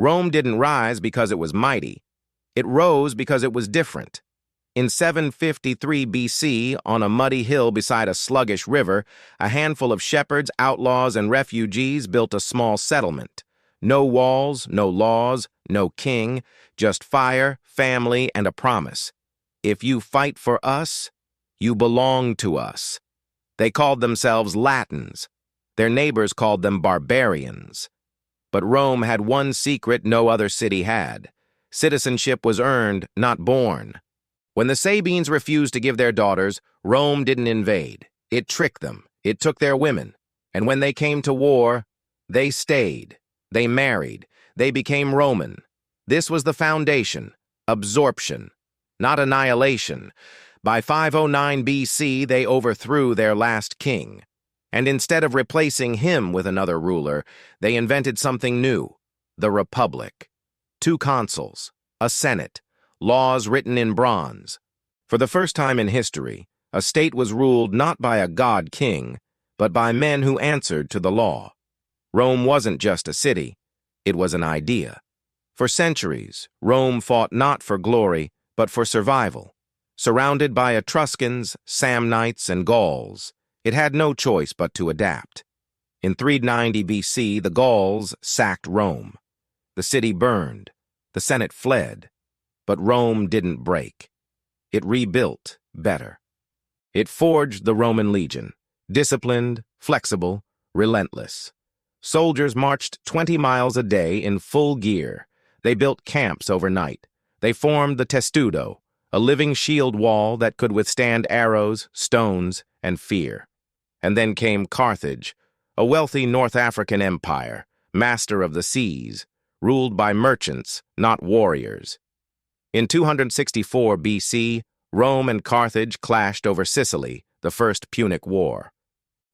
Rome didn't rise because it was mighty. It rose because it was different. In 753 BC, on a muddy hill beside a sluggish river, a handful of shepherds, outlaws, and refugees built a small settlement. No walls, no laws, no king, just fire, family, and a promise. If you fight for us, you belong to us. They called themselves Latins. Their neighbors called them barbarians. But Rome had one secret no other city had. Citizenship was earned, not born. When the Sabines refused to give their daughters, Rome didn't invade. It tricked them. It took their women. And when they came to war, they stayed. They married. They became Roman. This was the foundation. Absorption, not annihilation. By 509 BC, they overthrew their last king. And instead of replacing him with another ruler, they invented something new, the Republic. 2 consuls, a senate, laws written in bronze. For the first time in history, a state was ruled not by a god-king, but by men who answered to the law. Rome wasn't just a city, it was an idea. For centuries, Rome fought not for glory, but for survival. Surrounded by Etruscans, Samnites, and Gauls, it had no choice but to adapt. In 390 BC, the Gauls sacked Rome. The city burned, the Senate fled, but Rome didn't break. It rebuilt better. It forged the Roman legion, disciplined, flexible, relentless. Soldiers marched 20 miles a day in full gear. They built camps overnight. They formed the testudo, a living shield wall that could withstand arrows, stones, and fear. And then came Carthage, a wealthy North African empire, master of the seas, ruled by merchants, not warriors. In 264 BC, Rome and Carthage clashed over Sicily, the First Punic War.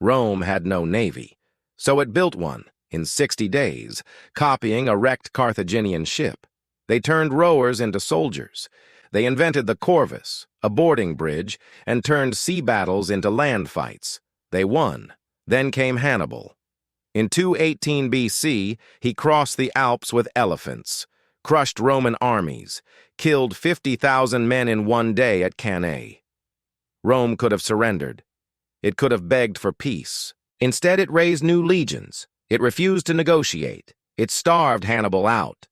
Rome had no navy, so it built one in 60 days, copying a wrecked Carthaginian ship. They turned rowers into soldiers. They invented the corvus, a boarding bridge, and turned sea battles into land fights. They won. Then came Hannibal. In 218 BC, he crossed the Alps with elephants, crushed Roman armies, killed 50,000 men in one day at Cannae. Rome could have surrendered. It could have begged for peace. Instead, it raised new legions. It refused to negotiate. It starved Hannibal out.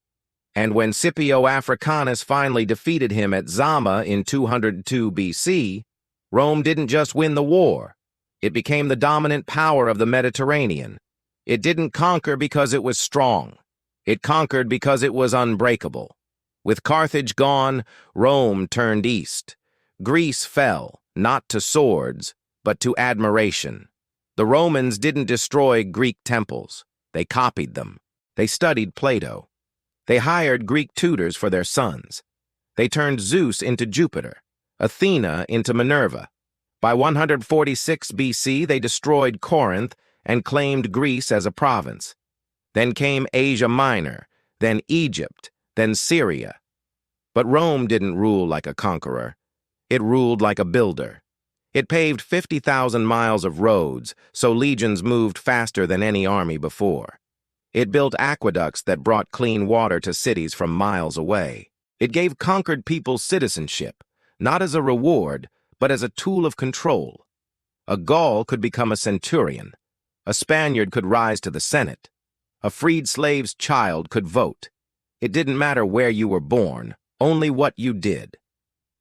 And when Scipio Africanus finally defeated him at Zama in 202 BC, Rome didn't just win the war. It became the dominant power of the Mediterranean. It didn't conquer because it was strong. It conquered because it was unbreakable. With Carthage gone, Rome turned east. Greece fell, not to swords, but to admiration. The Romans didn't destroy Greek temples. They copied them. They studied Plato. They hired Greek tutors for their sons. They turned Zeus into Jupiter, Athena into Minerva. By 146 BC, they destroyed Corinth and claimed Greece as a province. Then came Asia Minor, then Egypt, then Syria. But Rome didn't rule like a conqueror. It ruled like a builder. It paved 50,000 miles of roads, so legions moved faster than any army before. It built aqueducts that brought clean water to cities from miles away. It gave conquered people citizenship, not as a reward, but as a tool of control. A Gaul could become a centurion. A Spaniard could rise to the Senate. A freed slave's child could vote. It didn't matter where you were born, only what you did.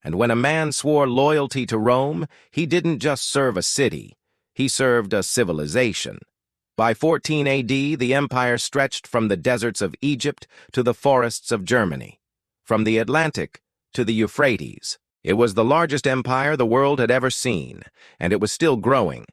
And when a man swore loyalty to Rome, he didn't just serve a city, he served a civilization. By 14 AD, the empire stretched from the deserts of Egypt to the forests of Germany, from the Atlantic to the Euphrates. It was the largest empire the world had ever seen, and it was still growing.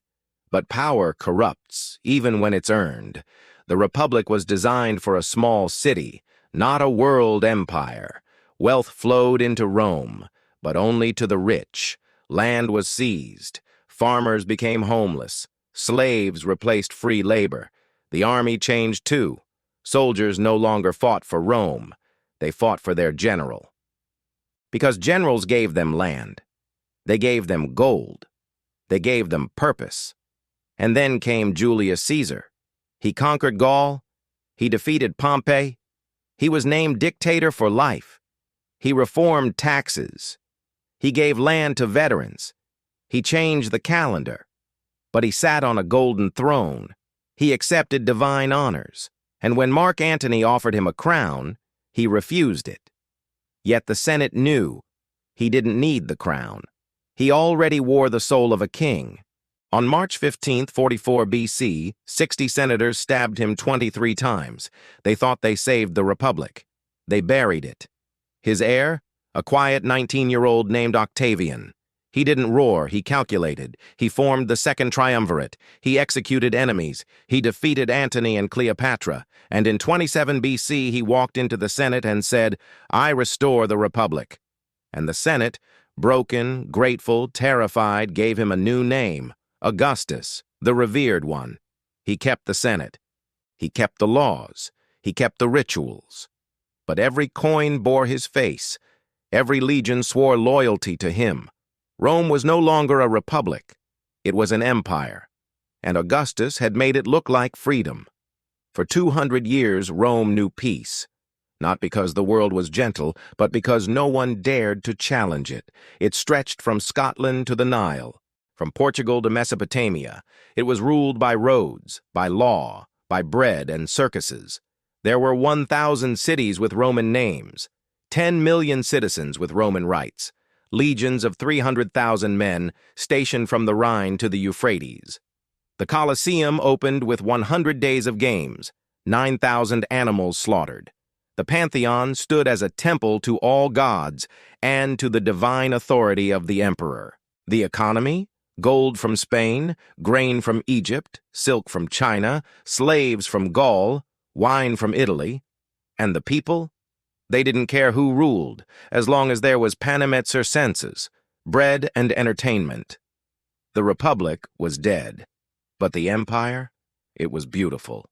But power corrupts, even when it's earned. The Republic was designed for a small city, not a world empire. Wealth flowed into Rome, but only to the rich. Land was seized. Farmers became homeless. Slaves replaced free labor. The army changed too. Soldiers no longer fought for Rome. They fought for their general. Because generals gave them land. They gave them gold. They gave them purpose. And then came Julius Caesar. He conquered Gaul. He defeated Pompey. He was named dictator for life. He reformed taxes. He gave land to veterans. He changed the calendar. But he sat on a golden throne. He accepted divine honors. And when Mark Antony offered him a crown, he refused it. Yet the Senate knew he didn't need the crown. He already wore the soul of a king. On March 15, 44 BC, 60 senators stabbed him 23 times. They thought they saved the republic. They buried it. His heir? A quiet 19-year-old named Octavian. He didn't roar, he calculated. He formed the second triumvirate. He executed enemies. He defeated Antony and Cleopatra. And in 27 BC, he walked into the Senate and said, "I restore the republic." And the Senate, broken, grateful, terrified, gave him a new name, Augustus, the revered one. He kept the Senate. He kept the laws. He kept the rituals. But every coin bore his face. Every legion swore loyalty to him. Rome was no longer a republic. It was an empire. And Augustus had made it look like freedom. For 200 years, Rome knew peace. Not because the world was gentle, but because no one dared to challenge it. It stretched from Scotland to the Nile, from Portugal to Mesopotamia. It was ruled by roads, by law, by bread and circuses. There were 1,000 cities with Roman names, 10 million citizens with Roman rights, legions of 300,000 men stationed from the Rhine to the Euphrates. The Colosseum opened with 100 days of games, 9,000 animals slaughtered. The Pantheon stood as a temple to all gods and to the divine authority of the emperor. The economy? Gold from Spain, grain from Egypt, silk from China, slaves from Gaul, wine from Italy. And the people? They didn't care who ruled, as long as there was panem et circenses, bread and entertainment. The Republic was dead, but the empire? It was beautiful.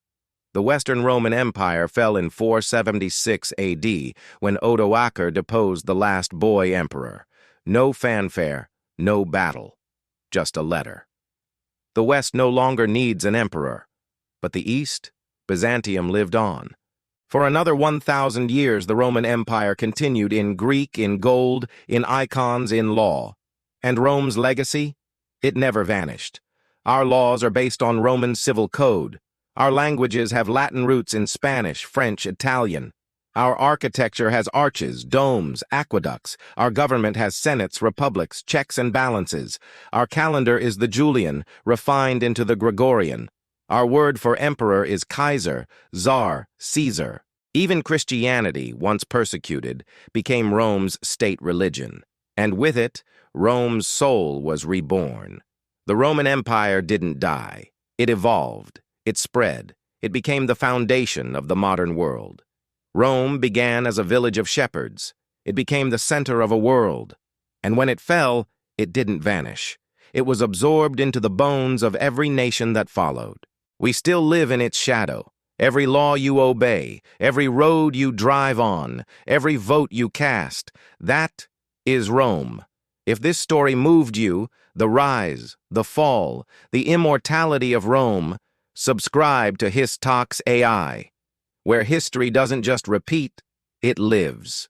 The Western Roman Empire fell in 476 AD when Odoacer deposed the last boy emperor. No fanfare, no battle, just a letter. The West no longer needs an emperor, but the East, Byzantium, lived on. For another 1,000 years, the Roman Empire continued in Greek, in gold, in icons, in law. And Rome's legacy? It never vanished. Our laws are based on Roman civil code. Our languages have Latin roots in Spanish, French, Italian. Our architecture has arches, domes, aqueducts. Our government has senates, republics, checks and balances. Our calendar is the Julian, refined into the Gregorian. Our word for emperor is Kaiser, Tsar, Caesar. Even Christianity, once persecuted, became Rome's state religion. And with it, Rome's soul was reborn. The Roman Empire didn't die. It evolved. It spread. It became the foundation of the modern world. Rome began as a village of shepherds. It became the center of a world. And when it fell, it didn't vanish. It was absorbed into the bones of every nation that followed. We still live in its shadow. Every law you obey, every road you drive on, every vote you cast, that is Rome. If this story moved you, the rise, the fall, the immortality of Rome, subscribe to His Talks AI, where history doesn't just repeat, it lives.